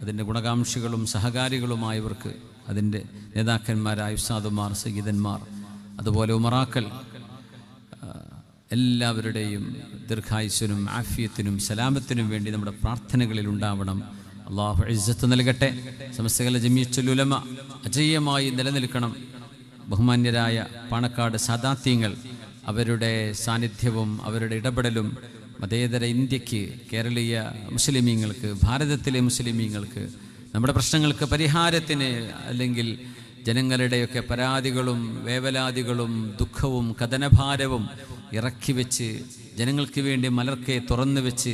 അതിൻ്റെ ഗുണകാംക്ഷികളും സഹകാരികളുമായവർക്ക്, അതിൻ്റെ നേതാക്കന്മാരായ ഉസ്താദുമാർ, സയ്യിദന്മാർ, അതുപോലെ ഉമറാക്കൾ, എല്ലാവരുടെയും ദീർഘായുസ്സിനും ആഫിയത്തിനും സലാമത്തിനും വേണ്ടി നമ്മുടെ പ്രാർത്ഥനകളിൽ ഉണ്ടാവണം. അള്ളാഹു ഇസ്സത്ത് നൽകട്ടെ. സമസ്തകല ജമീഅത്തുൽ ഉലമ അജയ്യമായി നിലനിൽക്കണം. ബഹുമാന്യരായ പാണക്കാട് സാദാത്യങ്ങൾ, അവരുടെ സാന്നിധ്യവും അവരുടെ ഇടപെടലും മതേതര ഇന്ത്യക്ക്, കേരളീയ മുസ്ലിമീങ്ങൾക്ക്, ഭാരതത്തിലെ മുസ്ലിമീങ്ങൾക്ക് നമ്മുടെ പ്രശ്നങ്ങൾക്ക് പരിഹാരത്തിന്, അല്ലെങ്കിൽ ജനങ്ങളുടെയൊക്കെ പരാതികളും വേവലാതികളും ദുഃഖവും കഥനഭാരവും ഇറക്കി വെച്ച് ജനങ്ങൾക്ക് വേണ്ടി മലർക്കെ തുറന്നു വെച്ച്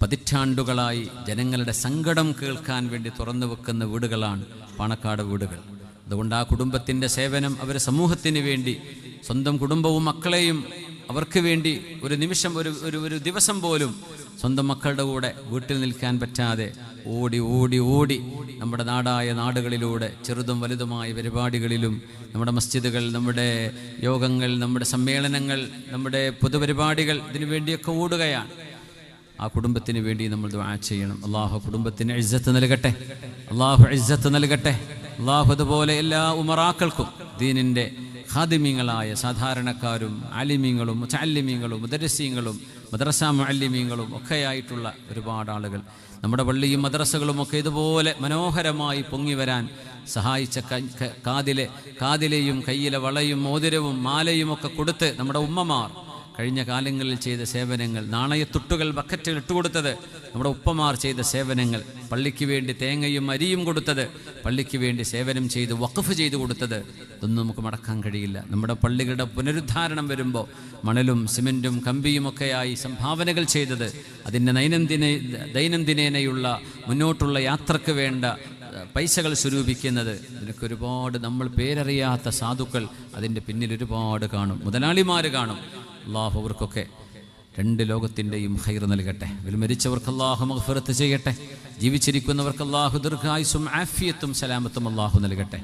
പതിറ്റാണ്ടുകളായി ജനങ്ങളുടെ സങ്കടം കേൾക്കാൻ വേണ്ടി തുറന്നു വെക്കുന്ന വീടുകളാണ് പാണക്കാട് വീടുകൾ. അതുകൊണ്ട് ആ കുടുംബത്തിൻ്റെ സേവനം, അവർ സമൂഹത്തിന് വേണ്ടി, സ്വന്തം കുടുംബവും മക്കളെയും അവർക്ക് വേണ്ടി ഒരു നിമിഷം, ഒരു ദിവസം പോലും സ്വന്തം മക്കളുടെ കൂടെ വീട്ടിൽ നിൽക്കാൻ പറ്റാതെ ഓടി ഓടി ഓടി നമ്മുടെ നാടായ നാടുകളിലൂടെ ചെറുതും വലുതുമായ പരിപാടികളിലും, നമ്മുടെ മസ്ജിദുകൾ, നമ്മുടെ യോഗങ്ങൾ, നമ്മുടെ സമ്മേളനങ്ങൾ, നമ്മുടെ പൊതുപരിപാടികൾ, ഇതിനു വേണ്ടിയൊക്കെ ഓടുകയാണ്. ആ കുടുംബത്തിന് വേണ്ടി നമ്മൾ ദുആ ചെയ്യണം. അള്ളാഹു കുടുംബത്തിന് ഇസ്സത്ത് നൽകട്ടെ, അള്ളാഹു ഇസ്സത്ത് നൽകട്ടെ. അള്ളാഹു അതുപോലെ എല്ലാ ഉമറാക്കൾക്കും, ദീനിൻ്റെ ഖാദിമീങ്ങളായ സാധാരണക്കാരും ആലിമീങ്ങളും മുതഅല്ലിമീങ്ങളും മുദർരിസീങ്ങളും മദ്രസ മുഅല്ലിമീങ്ങളും ഒക്കെയായിട്ടുള്ള ഒരുപാട് ആളുകൾ, നമ്മുടെ പള്ളിയും മദ്രസകളും ഒക്കെ ഇതുപോലെ മനോഹരമായി പൊങ്ങി വരാൻ സഹായിച്ച കാതിലെയും കയ്യിലെ വളയും മോതിരവും മാലയും ഒക്കെ കൊടുത്ത് നമ്മുടെ ഉമ്മമാർ കഴിഞ്ഞ കാലങ്ങളിൽ ചെയ്ത സേവനങ്ങൾ, നാണയത്തുട്ടുകൾ ബക്കറ്റുകൾ ഇട്ടുകൊടുത്തത് നമ്മുടെ ഉപ്പമാർ ചെയ്ത സേവനങ്ങൾ, പള്ളിക്ക് വേണ്ടി തേങ്ങയും അരിയും കൊടുത്തത്, പള്ളിക്ക് വേണ്ടി സേവനം ചെയ്ത് വഖഫ് ചെയ്തു കൊടുത്തത്, ഇതൊന്നും നമുക്ക് മടക്കാൻ കഴിയില്ല. നമ്മുടെ പള്ളികളുടെ പുനരുദ്ധാരണം വരുമ്പോൾ മണലും സിമെൻറ്റും കമ്പിയും ഒക്കെയായി സംഭാവനകൾ ചെയ്തത്, അതിൻ്റെ ദൈനംദിനേനയുള്ള മുന്നോട്ടുള്ള യാത്രക്ക് വേണ്ട പൈസകൾ സ്വരൂപിക്കുന്നത്, ഇതിനൊക്കെ ഒരുപാട് നമ്മൾ പേരറിയാത്ത സാധുക്കൾ അതിൻ്റെ പിന്നിൽ ഒരുപാട് കാണും, മുതലാളിമാർ കാണും. അള്ളാഹു അവർക്കൊക്കെ രണ്ട് ലോകത്തിൻ്റെയും ഖൈർ നൽകട്ടെ. ഇതിൽ മരിച്ചവർക്ക് അള്ളാഹു മഗ്ഫിറത്ത് ചെയ്യട്ടെ. ജീവിച്ചിരിക്കുന്നവർക്ക് അള്ളാഹു ദീർഘായുസ്സും ആഫിയത്തും സലാമത്തും അള്ളാഹു നൽകട്ടെ.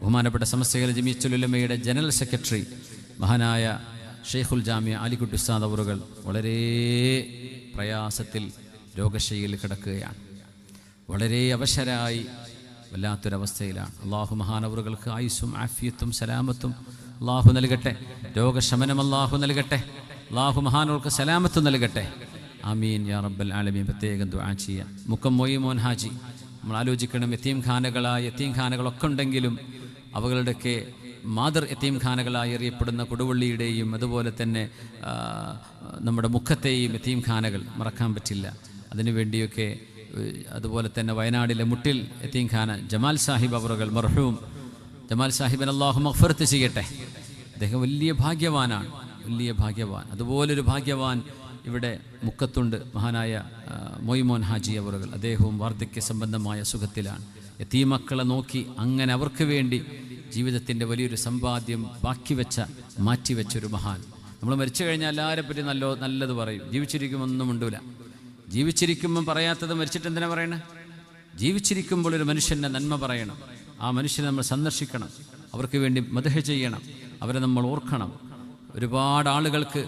ബഹുമാനപ്പെട്ട സമസ്തകല ജമീഅത്തുൽ ഉലമയുടെ ജനറൽ സെക്രട്ടറി മഹാനായ ഷെയ്ഖുൽ ജാമിഅ അലിക്കുട്ടി ഉസ്താദ് അവറുകൾ വളരെ പ്രയാസത്തിൽ രോഗശയ്യയിൽ കിടക്കുകയാണ്. വളരെ അവശരായി വല്ലാത്തൊരവസ്ഥയിലാണ്. അള്ളാഹു മഹാനവറുകൾക്ക് ആയുസ്സും ആഫിയത്തും സലാമത്തും അള്ളാഹു നൽകട്ടെ. രോഗശമനം അള്ളാഹു നൽകട്ടെ. അള്ളാഹു മഹാനവർക്ക് സലാമത്ത് നൽകട്ടെ. ആമീൻ യാ റബ്ബൽ ആലമീൻ. പ്രത്യേകം ദുആ ചെയ്യാം. മുക്കം മൊയ്മോൻ ഹാജി, നമ്മൾ ആലോചിക്കണം, യത്തീംഖാനകളൊക്കെ ഉണ്ടെങ്കിലും അവകളുടെയൊക്കെ മാതൃ യത്തീംഖാനകളായി അറിയപ്പെടുന്ന കൊടുവള്ളിയുടെയും അതുപോലെ തന്നെ നമ്മുടെ മുക്കത്തെയും യത്തീംഖാനകൾ മറക്കാൻ പറ്റില്ല. അതിനുവേണ്ടിയൊക്കെ അതുപോലെ തന്നെ വയനാടിലെ മുട്ടിൽ യത്തീംഖാന ജമാൽ സാഹിബ് അവറുകൾ, മർഹൂം ജമാൽ സാഹിബിന് അല്ലാഹു മഗ്ഫിറത്ത് ചെയ്യട്ടെ. അദ്ദേഹം വലിയ ഭാഗ്യവാനാണ്, വലിയ ഭാഗ്യവാൻ. അതുപോലൊരു ഭാഗ്യവാൻ ഇവിടെ മുക്കത്തുണ്ട്, മഹാനായ മൊയ്മോൻ ഹാജി അവറുകൾ. അദ്ദേഹവും വാർദ്ധക്യ സംബന്ധമായ സുഖത്തിലാണ്. യതീമക്കളെ നോക്കി അങ്ങനെ അവർക്ക് വേണ്ടി ജീവിതത്തിൻ്റെ വലിയൊരു സമ്പാദ്യം മാറ്റിവെച്ചൊരു മഹാൻ. നമ്മൾ മരിച്ചു കഴിഞ്ഞാൽ എല്ലാവരെ പറ്റി നല്ലത് പറയും, ജീവിച്ചിരിക്കുമ്പോൾ ഒന്നും ഉണ്ടൂല. ജീവിച്ചിരിക്കുമ്പം പറയാത്തത് മരിച്ചിട്ട് എന്തിനാ പറയണേ? ജീവിച്ചിരിക്കുമ്പോൾ ഒരു മനുഷ്യൻ്റെ നന്മ പറയണം, ആ മനുഷ്യനെ നമ്മൾ സന്ദർശിക്കണം, അവർക്ക് വേണ്ടി മദ്ഹ് ചെയ്യണം, അവരെ നമ്മൾ ഓർക്കണം. ഒരുപാട് ആളുകൾക്ക്,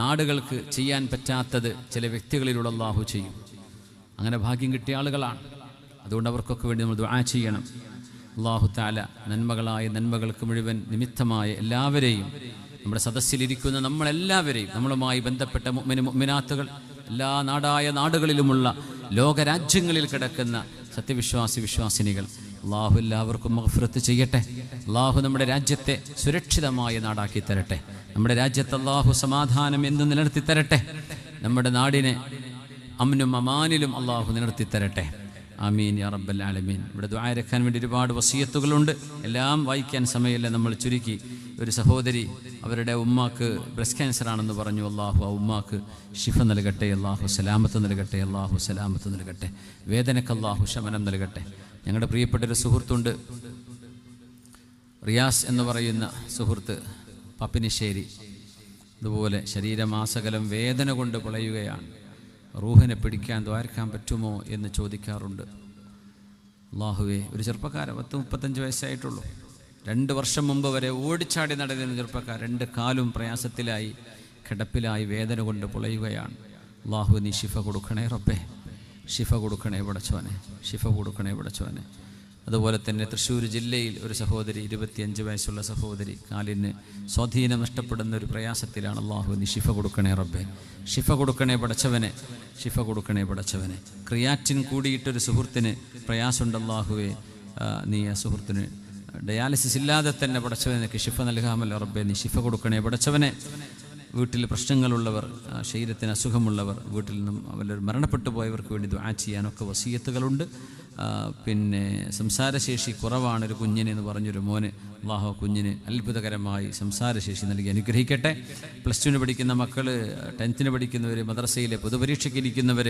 നാടുകൾക്ക് ചെയ്യാൻ പറ്റാത്തത് ചില വ്യക്തികളിലൂടെ അല്ലാഹു ചെയ്യും. അങ്ങനെ ഭാഗ്യം കിട്ടിയ ആളുകളാണ്. അതുകൊണ്ട് അവർക്കൊക്കെ വേണ്ടി നമ്മൾ ദുആ ചെയ്യണം. അല്ലാഹു തആല നന്മകൾക്ക് മുഴുവൻ നിമിത്തമായ എല്ലാവരെയും, നമ്മുടെ സദസ്സിലിരിക്കുന്ന നമ്മളെല്ലാവരെയും, നമ്മളുമായി ബന്ധപ്പെട്ട മുഅ്മിനാത്തുകൾ, എല്ലാ നാടുകളിലുമുള്ള ലോകരാജ്യങ്ങളിൽ കിടക്കുന്ന വിശ്വാസിനികൾ, അള്ളാഹു എല്ലാവർക്കും മഗ്ഫിറത്ത് ചെയ്യട്ടെ. അള്ളാഹു നമ്മുടെ രാജ്യത്തെ സുരക്ഷിതമായ നാടാക്കി തരട്ടെ. നമ്മുടെ രാജ്യത്ത് അള്ളാഹു സമാധാനം എന്ന് നിലനിർത്തി തരട്ടെ. നമ്മുടെ നാടിനെ അമ്നും അമാനിലും അള്ളാഹു നിലനിർത്തി തരട്ടെ. ആമീൻ യാ റബ്ബൽ ആലമീൻ. ഇവിടെ ദുആ ഇറക്കാൻ വേണ്ടി ഒരുപാട് വസിയത്തുകളുണ്ട്, എല്ലാം വായിക്കാൻ സമയമില്ല, നമ്മൾ ചുരുക്കി. ഒരു സഹോദരി അവരുടെ ഉമ്മാക്ക് ബ്രസ്റ്റ് ക്യാൻസർ ആണെന്ന് പറഞ്ഞു. അള്ളാഹു ആ ഉമ്മാക്ക് ശിഫ നൽകട്ടെ, അള്ളാഹു സലാമത്ത് നൽകട്ടെ, അള്ളാഹു സലാമത്ത് നൽകട്ടെ, വേദനക്ക് അള്ളാഹു ശമനം നൽകട്ടെ. ഞങ്ങളുടെ പ്രിയപ്പെട്ടൊരു സുഹൃത്തുണ്ട്, റിയാസ് എന്ന് പറയുന്ന സുഹൃത്ത്, പപ്പിനിശ്ശേരി. അതുപോലെ ശരീരമാസകലം വേദന കൊണ്ട് പൊളയുകയാണ്. റൂഹിനെ പിടിക്കാൻ ദ്വാരക്കാൻ പറ്റുമോ എന്ന് ചോദിക്കാറുണ്ട്. അല്ലാഹുവേ, ഒരു ചെറുപ്പക്കാരൻ 30-35 വയസ്സായിട്ടുള്ളൂ. 2 വർഷം മുമ്പ് വരെ ഓടിച്ചാടി നടന്ന ചെറുപ്പക്കാരൻ 2 കാലും പ്രയാസത്തിലായി, കിടപ്പിലായി, വേദന കൊണ്ട് പൊളയുകയാണ്. അല്ലാഹു നീ ശിഫ കൊടുക്കണേ റബ്ബേ, ശിഫ കൊടുക്കണേ പടച്ചോനെ, ശിഫ കൊടുക്കണേ പടച്ചോനെ. അതുപോലെ തന്നെ തൃശ്ശൂർ ജില്ലയിൽ ഒരു സഹോദരി, 25 വയസ്സുള്ള സഹോദരി, കാലിന് സ്വാധീനം നഷ്ടപ്പെടുന്ന ഒരു പ്രയാസത്തിലാണ്. അല്ലാഹു നീ ശിഫ കൊടുക്കണേ റബ്ബേ, ശിഫ കൊടുക്കണേ പടച്ചവനെ, ശിഫ കൊടുക്കണേ പടച്ചവനെ. ക്രിയാറ്റിൻ കൂടിയിട്ടൊരു സുഹൃത്തിന് പ്രയാസമുണ്ട്. അല്ലാഹുവേ, നീ ആ സുഹൃത്തിന് ഡയാലിസിസ് ഇല്ലാതെ തന്നെ പടച്ചവനക്ക് ശിഫ നൽകാമല്ലോ റബ്ബേ, നീ ശിഫ കൊടുക്കണേ പടച്ചവനെ. വീട്ടിൽ പ്രശ്നങ്ങളുള്ളവർ, ശരീരത്തിന് അസുഖമുള്ളവർ, വീട്ടിൽ നിന്നും അവർ മരണപ്പെട്ടു പോയവർക്ക് വേണ്ടി ദുആ ചെയ്യാനൊക്കെ വസിയത്തുകളുണ്ട്. പിന്നെ സംസാരശേഷി കുറവാണ് ഒരു കുഞ്ഞിന് എന്ന് പറഞ്ഞൊരു മോന്, അല്ലാഹു കുഞ്ഞിന് അത്ഭുതകരമായി സംസാരശേഷി നൽകി അനുഗ്രഹിക്കട്ടെ. +2 പഠിക്കുന്ന മക്കൾ, 10th പഠിക്കുന്നവർ, മദ്രസയിലെ പൊതുപരീക്ഷയ്ക്ക് ഇരിക്കുന്നവർ,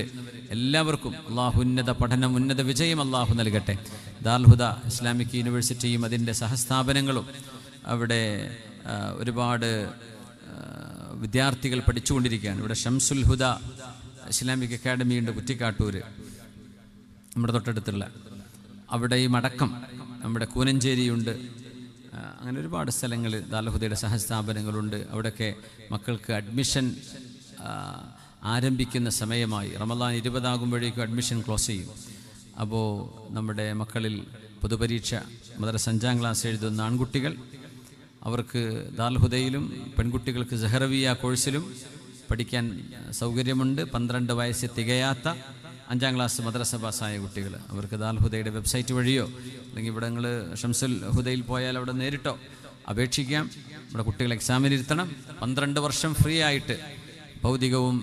എല്ലാവർക്കും അല്ലാഹു ഉന്നത പഠനം, ഉന്നത വിജയം അല്ലാഹു നൽകട്ടെ. ദാറുൽ ഹുദ ഇസ്ലാമിക് യൂണിവേഴ്സിറ്റിയും അതിൻ്റെ സഹസ്ഥാപനങ്ങളും, അവിടെ ഒരുപാട് വിദ്യാർത്ഥികൾ പഠിച്ചുകൊണ്ടിരിക്കുകയാണ്. ഇവിടെ ഷംസുൽ ഹുദ ഇസ്ലാമിക് അക്കാഡമി ഉണ്ട് കുറ്റിക്കാട്ടൂർ, നമ്മുടെ തൊട്ടടുത്തുള്ള. അവിടെയും അടക്കം നമ്മുടെ കൂനഞ്ചേരിയുണ്ട്. അങ്ങനെ ഒരുപാട് സ്ഥലങ്ങളിൽ ദാറുൽ ഹുദയുടെ സഹസ്ഥാപനങ്ങളുണ്ട്. അവിടെയൊക്കെ മക്കൾക്ക് അഡ്മിഷൻ ആരംഭിക്കുന്ന സമയമായി. റമദാൻ 20 ആകുമ്പോഴേക്കും അഡ്മിഷൻ ക്ലോസ് ചെയ്യും. അപ്പോൾ നമ്മുടെ മക്കളിൽ പൊതുപരീക്ഷ മദ്രസ 5ാം ക്ലാസ് എഴുതുന്ന ആൺകുട്ടികൾ, അവർക്ക് ദാറുൽ ഹുദയിലും പെൺകുട്ടികൾക്ക് സഹറവിയ കോഴ്സിലും പഠിക്കാൻ സൗകര്യമുണ്ട്. 12 വയസ്സ് തികയാത്ത 5ാം ക്ലാസ് മദ്രസ പാസ്സായ കുട്ടികൾ, അവർക്ക് ദാറുൽ ഹുദയുടെ വെബ്സൈറ്റ് വഴിയോ അല്ലെങ്കിൽ ഇവിടെ നിങ്ങൾ ഷംസുൽ ഹുദയിൽ പോയാൽ അവിടെ നേരിട്ടോ അപേക്ഷിക്കാം. ഇവിടെ കുട്ടികൾ എക്സാമിനിരുത്തണം. 12 വർഷം ഫ്രീ ആയിട്ട് ഭൗതികവും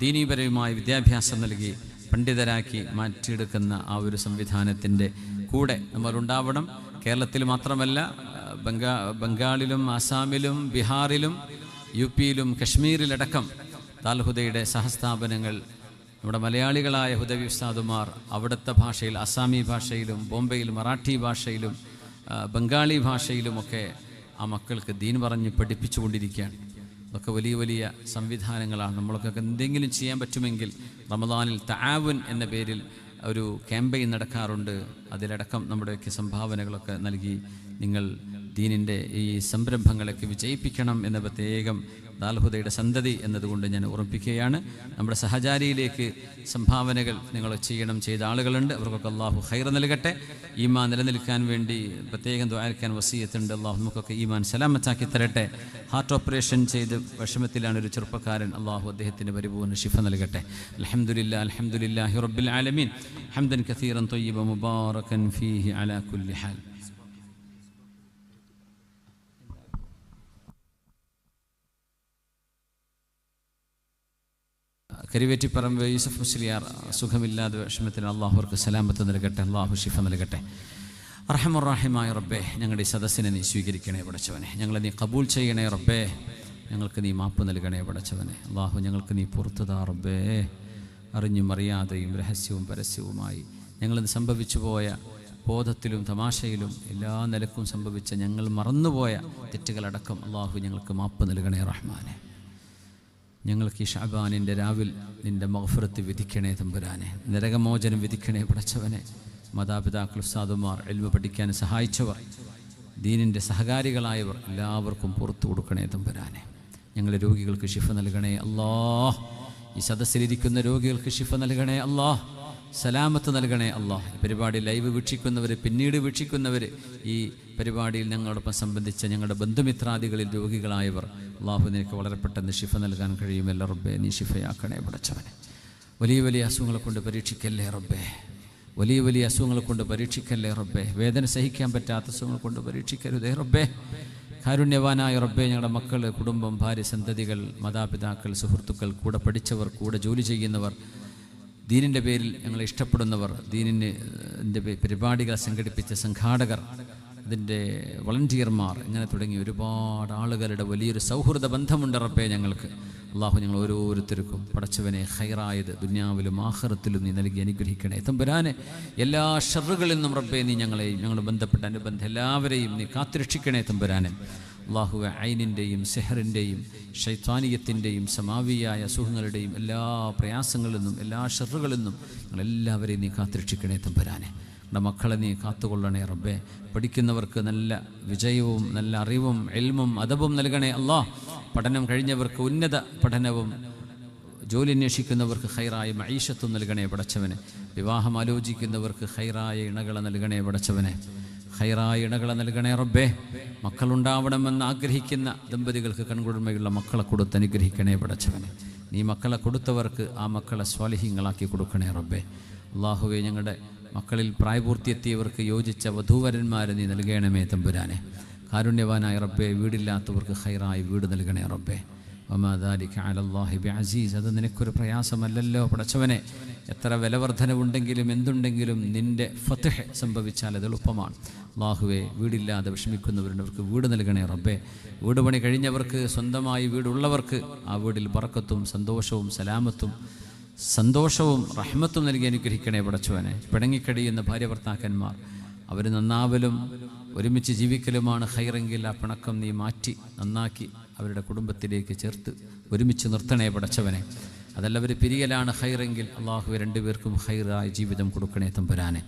ദീനീപരവുമായ വിദ്യാഭ്യാസം നൽകി പണ്ഡിതരാക്കി മാറ്റിയെടുക്കുന്ന ആ ഒരു സംവിധാനത്തിൻ്റെ കൂടെ നമ്മളുണ്ടാവണം. കേരളത്തിൽ മാത്രമല്ല, ബംഗാളിലും ആസാമിലും ബീഹാറിലും UP-യിലും കശ്മീരിലടക്കം ദാറുൽ ഹുദയുടെ സഹസ്ഥാപനങ്ങൾ, നമ്മുടെ മലയാളികളായ ഹുദവി ഉസ്താദുമാർ അവിടുത്തെ ഭാഷയിൽ, അസാമി ഭാഷയിലും ബോംബെയിൽ മറാഠി ഭാഷയിലും ബംഗാളി ഭാഷയിലുമൊക്കെ ആ മക്കൾക്ക് ദീൻ പറഞ്ഞ് പഠിപ്പിച്ചു കൊണ്ടിരിക്കുകയാണ്. അതൊക്കെ വലിയ വലിയ സംവിധാനങ്ങളാണ്. നമ്മൾക്കൊക്കെ എന്തെങ്കിലും ചെയ്യാൻ പറ്റുമെങ്കിൽ റമദാനിൽ തആവുൻ എന്ന പേരിൽ ഒരു ക്യാമ്പയിൻ നടക്കാറുണ്ട്. അതിലടക്കം നമ്മുടെയൊക്കെ സംഭാവനകളൊക്കെ നൽകി നിങ്ങൾ ദീനിൻ്റെ ഈ സംരംഭങ്ങളൊക്കെ വിജയിപ്പിക്കണം എന്ന പ്രത്യേകം ദാറുൽ ഹുദയുടെ സന്തതി എന്നതുകൊണ്ട് ഞാൻ ഓർമ്മിപ്പിക്കുകയാണ്. നമ്മുടെ സഹചാരിയിലേക്ക് സംഭാവനകൾ നിങ്ങൾ ചെയ്ത ആളുകളുണ്ട്. അവർക്കൊക്കെ അല്ലാഹു ഖൈർ നൽകട്ടെ. ഈമാൻ നിലനിൽക്കാൻ വേണ്ടി പ്രത്യേകം ദുആക്കാൻ വസിയത്തുണ്ട്. അല്ലാഹു നമുക്കൊക്കെ ഈമാൻ സലാമത്താക്കി തരട്ടെ. ഹാർട്ട് ഓപ്പറേഷൻ ചെയ്ത് വിഷമത്തിലാണ് ഒരു ചെറുപ്പക്കാരൻ, അല്ലാഹു അദ്ദേഹത്തിന് പരിപൂർണ്ണ ശിഫ നൽകട്ടെ. അൽഹംദുലില്ലാഹി അൽഹംദുലില്ലാഹി റബ്ബിൽ ആലമീൻ ഹംദൻ കസീറൻ ത്വയ്യിബൻ മുബാറകൻ ഫീഹി അലാ കുല്ലി ഹാൽ. കരിവേറ്റിപ്പറമ്പ് യൂസഫ് മുസ്ലിയാർ സുഖമില്ലാതെ വിഷമത്തിന് അള്ളാഹുർക്ക് സലാമത്ത് നൽകട്ടെ, അള്ളാഹു ശിഫ നൽകട്ടെ. റഹ്മാനുർ-റഹീമായ റബ്ബേ, ഞങ്ങളുടെ ഈ സദസ്സിനെ നീ സ്വീകരിക്കണേ പടച്ചവനെ. ഞങ്ങളെ നീ കബൂൽ ചെയ്യണേ റബ്ബേ. ഞങ്ങൾക്ക് നീ മാപ്പ് നൽകണേ പടച്ചവനെ. അള്ളാഹു ഞങ്ങൾക്ക് നീ പുറത്തുതാ റബ്ബേ. അറിഞ്ഞും അറിയാതെയും രഹസ്യവും പരസ്യവുമായി ഞങ്ങളിന്ന് സംഭവിച്ചു പോയ ബോധത്തിലും തമാശയിലും എല്ലാ നിലക്കും സംഭവിച്ച ഞങ്ങൾ മറന്നുപോയ തെറ്റുകളടക്കം അള്ളാഹു ഞങ്ങൾക്ക് മാപ്പ് നൽകണേ റഹ്മാനെ. ഞങ്ങൾക്ക് ഈ ഷഅബാനിൻ്റെ രാവിൽ നിൻ്റെ മഗ്ഫിറത്ത് വിധിക്കണേ തമ്പുരാനെ. നരകമോചനം വിധിക്കണേ പടച്ചവനെ. മാതാപിതാക്കൾ, ഉസ്താദുമാർ, ഇൽമ പഠിക്കാൻ സഹായിച്ചവർ, ദീനിൻ്റെ സഹകാരികളായവർ എല്ലാവർക്കും പുറത്തു കൊടുക്കണേ തമ്പുരാനെ. ഞങ്ങളെ രോഗികൾക്ക് ശിഫ നൽകണേ അല്ലാഹ്. ഈ സദസ്സിലിരിക്കുന്ന രോഗികൾക്ക് ശിഫ നൽകണേ അല്ലാഹ്. സലാമത്ത് നൽകണേ അല്ലാഹ്. ഈ പരിപാടി ലൈവ് വീക്ഷിക്കുന്നവർ, പിന്നീട് വീക്ഷിക്കുന്നവർ, ഈ പരിപാടിയിൽ ഞങ്ങളോടൊപ്പം സംബന്ധിച്ച ഞങ്ങളുടെ ബന്ധുമിത്രാദികളിൽ രോഗികളായവർ, അല്ലാഹു നിനക്ക് വളരെ പെട്ടെന്ന് ശിഫ നൽകാൻ കഴിയുമല്ലോ റബ്ബേ. നീ ശിഫയാക്കണേ പടച്ചവനെ. വലിയ വലിയ അസുഖങ്ങളെ കൊണ്ട് പരീക്ഷിക്കല്ലേ റബ്ബേ. വലിയ വലിയ അസുഖങ്ങളെ കൊണ്ട് പരീക്ഷിക്കല്ലേ റബ്ബേ. വേദന സഹിക്കാൻ പറ്റാത്ത അസുഖങ്ങൾ കൊണ്ട് പരീക്ഷിക്കരുതേ റബ്ബേ. കാരുണ്യവാനായ റബ്ബേ, ഞങ്ങളുടെ മക്കൾ, കുടുംബം, ഭാര്യ, സന്തതികൾ, മാതാപിതാക്കൾ, സുഹൃത്തുക്കൾ, കൂടെ പഠിച്ചവർ, കൂടെ ജോലി ചെയ്യുന്നവർ, ദീനിൻ്റെ പേരിൽ ഞങ്ങളെ ഇഷ്ടപ്പെടുന്നവർ, ദീനിൻ്റെ പരിപാടികൾ സംഘടിപ്പിച്ച സംഘാടകർ, അതിൻ്റെ വളണ്ടിയർമാർ, ഇങ്ങനെ തുടങ്ങി ഒരുപാട് ആളുകളുടെ വലിയൊരു സൗഹൃദ ബന്ധമുണ്ട് റബ്ബേ ഞങ്ങൾക്ക്. അള്ളാഹു ഞങ്ങൾ ഓരോരുത്തർക്കും പടച്ചവനെ ഖൈറായത് ദുനിയാവിലും ആഖിറത്തിലും നീ നൽകി അനുഗ്രഹിക്കണേ തമ്പുരാനെ. എല്ലാ ഷർറുകളിൽ നിന്നും റബ്ബേ നീ ഞങ്ങൾ ബന്ധപ്പെട്ട അനുബന്ധ എല്ലാവരെയും നീ കാത്തുരക്ഷിക്കണേ തമ്പുരാനെ. അള്ളാഹുവെ ഐനിൻ്റെയും സെഹറിൻ്റെയും ശൈത്താനിയത്തിൻ്റെയും സമാവിയായ അസുഖങ്ങളുടെയും എല്ലാ പ്രയാസങ്ങളിൽ നിന്നും എല്ലാ ഷർറുകളിൽ നിന്നും ഞങ്ങളെല്ലാവരെയും നീ കാത്തുരക്ഷിക്കണേ തമ്പുരാനെ. നമ്മുടെ മക്കളെ നീ കാത്തുകൊള്ളണേ റബ്ബേ. പഠിക്കുന്നവർക്ക് നല്ല വിജയവും നല്ല അറിവും ഇൽമും അദബും നൽകണേ അല്ലാഹ്. പഠനം കഴിഞ്ഞവർക്ക് ഉന്നത പഠനവും, ജോലി അന്വേഷിക്കുന്നവർക്ക് ഖൈറായ മഈശത്തും നൽകണേ പടച്ചവനെ. വിവാഹം ആലോചിക്കുന്നവർക്ക് ഖൈറായ ഇണകളെ നൽകണേ പടച്ചവനെ. ഖൈറായ ഇണകളെ നൽകണേ റബ്ബേ. മക്കളുണ്ടാവണമെന്ന് ആഗ്രഹിക്കുന്ന ദമ്പതികൾക്ക് കൺകുളിർമയുള്ള മക്കളെ കൊടുത്ത് അനുഗ്രഹിക്കണേ പടച്ചവനെ. നീ മക്കളെ കൊടുത്തവർക്ക് ആ മക്കളെ സ്വാലിഹീങ്ങളാക്കി കൊടുക്കണേ റബ്ബേ. അള്ളാഹുവെ, ഞങ്ങളുടെ മക്കളിൽ പ്രായപൂർത്തിയെത്തിയവർക്ക് യോജിച്ച വധൂവരന്മാരെ നീ നൽകണമേ തമ്പുരാനെ. കാരുണ്യവാനായ റബ്ബേ, വീടില്ലാത്തവർക്ക് ഖൈറായി വീട് നൽകണേ റബ്ബേ. വമാ ദാലിക അലല്ലാഹി ബിഅസീസ്. അത് നിനക്കൊരു പ്രയാസമല്ലല്ലോ പടച്ചവനെ. എത്ര വിലവർധനവുണ്ടെങ്കിലും എന്തുണ്ടെങ്കിലും നിൻ്റെ ഫത്ഹ് സംഭവിച്ചാൽ അത് എളുപ്പമാണ്. അല്ലാഹുവേ, വീടില്ലാതെ വിഷമിക്കുന്നവരുണ്ടവർക്ക് വീട് നൽകണേ റബ്ബേ. വീട് പണി കഴിഞ്ഞവർക്ക്, സ്വന്തമായി വീടുള്ളവർക്ക് ആ വീടിൽ ബറക്കത്തും സന്തോഷവും സലാമത്തും സന്തോഷവും റഹ്മത്തും നൽകി അനുഗ്രഹിക്കണേ പടച്ചവനെ. പിണങ്ങിക്കഴിയുന്ന ഭാര്യ ഭർത്താക്കന്മാർ, അവർ നന്നാവലും ഒരുമിച്ച് ജീവിക്കലുമാണ് ഖൈറെങ്കിൽ ആ പിണക്കം നീ മാറ്റി നന്നാക്കി അവരുടെ കുടുംബത്തിലേക്ക് ചേർത്ത് ഒരുമിച്ച് നിർത്തണേ പടച്ചവനെ. അതല്ല അവർ പിരിയലാണ് ഖൈറെങ്കിൽ അള്ളാഹു രണ്ടുപേർക്കും ഖൈറായ ജീവിതം കൊടുക്കണേ തമ്പുരാനെ.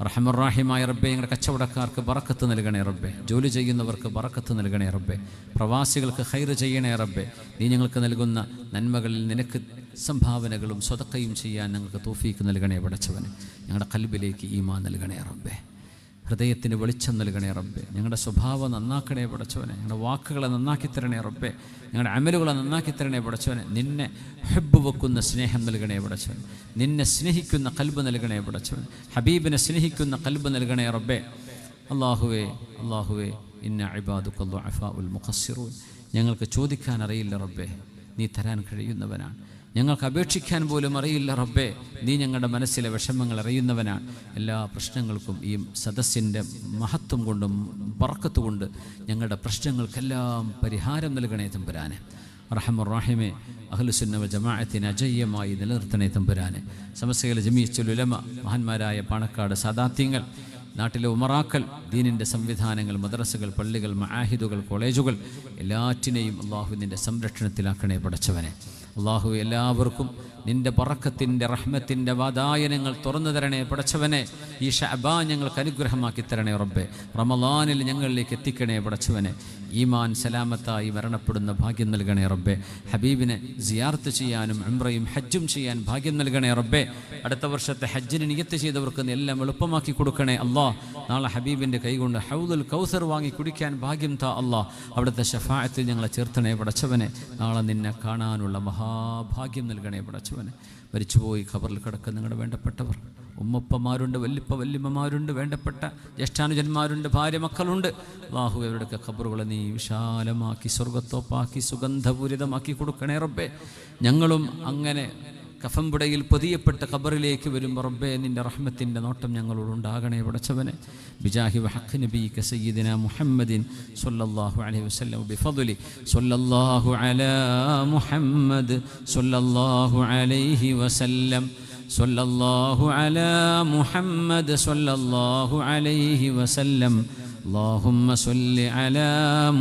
റഹ്മർറാഹിമായ റബ്ബെ, ഞങ്ങളുടെ കച്ചവടക്കാർക്ക് ബറക്കത്ത് നൽകണേ റബ്ബെ. ജോലി ചെയ്യുന്നവർക്ക് ബറക്കത്ത് നൽകണേ റബ്ബെ. പ്രവാസികൾക്ക് ഖൈർ ചെയ്യണേ റബ്ബെ. നീ ഞങ്ങൾക്ക് നൽകുന്ന നന്മകളിൽ നിനക്ക് സംഭാവനകളും സ്വതക്കയും ചെയ്യാൻ ഞങ്ങൾക്ക് തൗഫീക്ക് നൽകണേ പടച്ചവനെ. ഞങ്ങളുടെ ഖൽബിലേക്ക് ഈമാൻ നൽകണേ റബ്ബെ. ഹൃദയത്തിന് വെളിച്ചം നൽകണേ റബ്ബെ. ഞങ്ങളുടെ സ്വഭാവം നന്നാക്കണേ പടച്ചവനെ. ഞങ്ങളുടെ വാക്കുകളെ നന്നാക്കി തരണേ റബ്ബെ. ഞങ്ങളുടെ അമലുകളെ നന്നാക്കി തരണേ പടച്ചവനെ. നിന്നെ ഹബ്ബ് വെക്കുന്ന സ്നേഹം നൽകണേ പടച്ചവൻ. നിന്നെ സ്നേഹിക്കുന്ന ഖൽബ് നൽകണേ പടച്ചവൻ. ഹബീബിനെ സ്നേഹിക്കുന്ന ഖൽബ് നൽകണേ റബ്ബെ. അല്ലാഹുവേ, അല്ലാഹുവേ, ഇന്ന ഇബാദുക ദുഅഫാഉൽ മുഖസ്സിറൂൻ. ഞങ്ങൾക്ക് ചോദിക്കാൻ അറിയില്ല റബ്ബെ, നീ തരാൻ കഴിയുന്നവനാണ്. ഞങ്ങൾക്ക് അപേക്ഷിക്കാൻ പോലും അറിയില്ല റബ്ബേ, നീ ഞങ്ങളുടെ മനസ്സിലെ വിഷമങ്ങൾ അറിയുന്നവനാണ്. എല്ലാ പ്രശ്നങ്ങൾക്കും ഈ സദസ്സിൻ്റെ മഹത്വം കൊണ്ടും ബറക്കത്ത് കൊണ്ട് ഞങ്ങളുടെ പ്രശ്നങ്ങൾക്കെല്ലാം പരിഹാരം നൽകണേ തമ്പുരാനെ. റഹ്മർറാഹിമേ, അഹ്ലുസുന്ന വൽ ജമാഅത്തിനെ അജയ്യമായി നിലനിർത്തണേ തമ്പുരാനെ. സമസ്തയിലെ ജമീഅത്തുൽ ഉലമ, മഹാന്മാരായ പാണക്കാട് സാദാത്യങ്ങൾ, നാട്ടിലെ ഉമറാക്കൾ, ദീനിൻ്റെ സംവിധാനങ്ങൾ, മദ്രസകൾ, പള്ളികൾ, മആഹിദുകൾ, കോളേജുകൾ എല്ലാറ്റിനെയും അള്ളാഹു നിൻ്റെ സംരക്ഷണത്തിലാക്കണേ പടച്ചവനെ. അള്ളാഹു എല്ലാവർക്കും നിൻ്റെ ബറക്കത്തിൻ്റെ റഹ്മത്തിൻ്റെ വാതായനങ്ങൾ തുറന്നു തരണേ പടച്ചവനെ. ഈ ശഅബാൻ ഞങ്ങൾക്ക് അനുഗ്രഹമാക്കി തരണേ റബ്ബെ. റമളാനിൽ ഞങ്ങളിലേക്ക് എത്തിക്കണേ പടച്ചവനെ. ഈമാൻ സലാമത്തായി മരണപ്പെടുന്ന ഭാഗ്യം നൽകണേ റബ്ബെ. ഹബീബിനെ സിയാറത്ത് ചെയ്യാനും ഉംറയും ഹജ്ജും ചെയ്യാൻ ഭാഗ്യം നൽകണേ റബ്ബെ. അടുത്ത വർഷത്തെ ഹജ്ജിന് നിയത്ത് ചെയ്തവർക്ക് എല്ലാം എളുപ്പമാക്കി കൊടുക്കണേ അല്ലാഹ്. നാളെ ഹബീബിൻ്റെ കൈകൊണ്ട് ഹൗദുൽ കൗസർ വാങ്ങി കുടിക്കാൻ ഭാഗ്യം താ അല്ലാഹ്. അവിടുത്തെ ശഫാഅത്തിൽ ഞങ്ങളെ ചേർത്തണേ പടച്ചവനെ. നാളെ നിന്നെ കാണാനുള്ള മഹാഭാഗ്യം നൽകണേ പടച്ചവനെ. മരിച്ചുപോയി ഖബറിൽ കിടക്കുന്ന നിങ്ങളുടെ വേണ്ടപ്പെട്ടവർ, ഉമ്മപ്പമാരുണ്ട്, വല്യമ്മമാരുണ്ട്, വേണ്ടപ്പെട്ട ജ്യേഷ്ഠാനുജന്മാരുണ്ട്, ഭാര്യ മക്കളുണ്ട്. അല്ലാഹു അവരുടെയൊക്കെ ഖബറുകളെ നീ വിശാലമാക്കി സ്വർഗത്തോപ്പാക്കി സുഗന്ധപൂരിതമാക്കി കൊടുക്കണേ റബ്ബേ. ഞങ്ങളും അങ്ങനെ കഫംപുടയിൽ പൊതിയപ്പെട്ട ഖബറിലേക്ക് വരുമ്പോൾ റബ്ബേ, നിൻ്റെ റഹ്മത്തിൻ്റെ നോട്ടം ഞങ്ങളോട് ഉണ്ടാകണേ പടച്ചവനെ. ബിജാഹി വഹഖ് നബിക സയ്യിദിന മുഹമ്മദിൻ സ്വല്ലല്ലാഹു അലൈഹി വസല്ലം ബിഫദ്ലി സ്വല്ലല്ലാഹു അലാ മുഹമ്മദ് സ്വല്ലല്ലാഹു അലൈഹി വസല്ലം സ്വല്ലല്ലാഹു അലാ മുഹമ്മദ് സ്വല്ലല്ലാഹു അലൈഹി വസല്ലം. اللهم صل على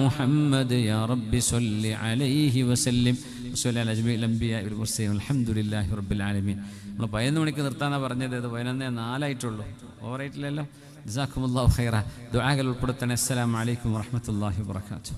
محمد يا رب صل عليه وسلم وصلى على جميع الأنبياء والمرسلين والحمد لله رب العالمين. നമ്മൾ 11 മണിക്ക് നിർത്താനാണ് പറഞ്ഞത്, അത് 11:04 ഓവറായിട്ടില്ലല്ലോ. ജസാക്കുമുല്ലാഹു ഖൈറ. ദുആകൾ ഉൾപ്പെടുത്തണേ. അസ്സലാമു അലൈക്കും വറഹ്മത്തുള്ളാഹി വബറകാതുഹു.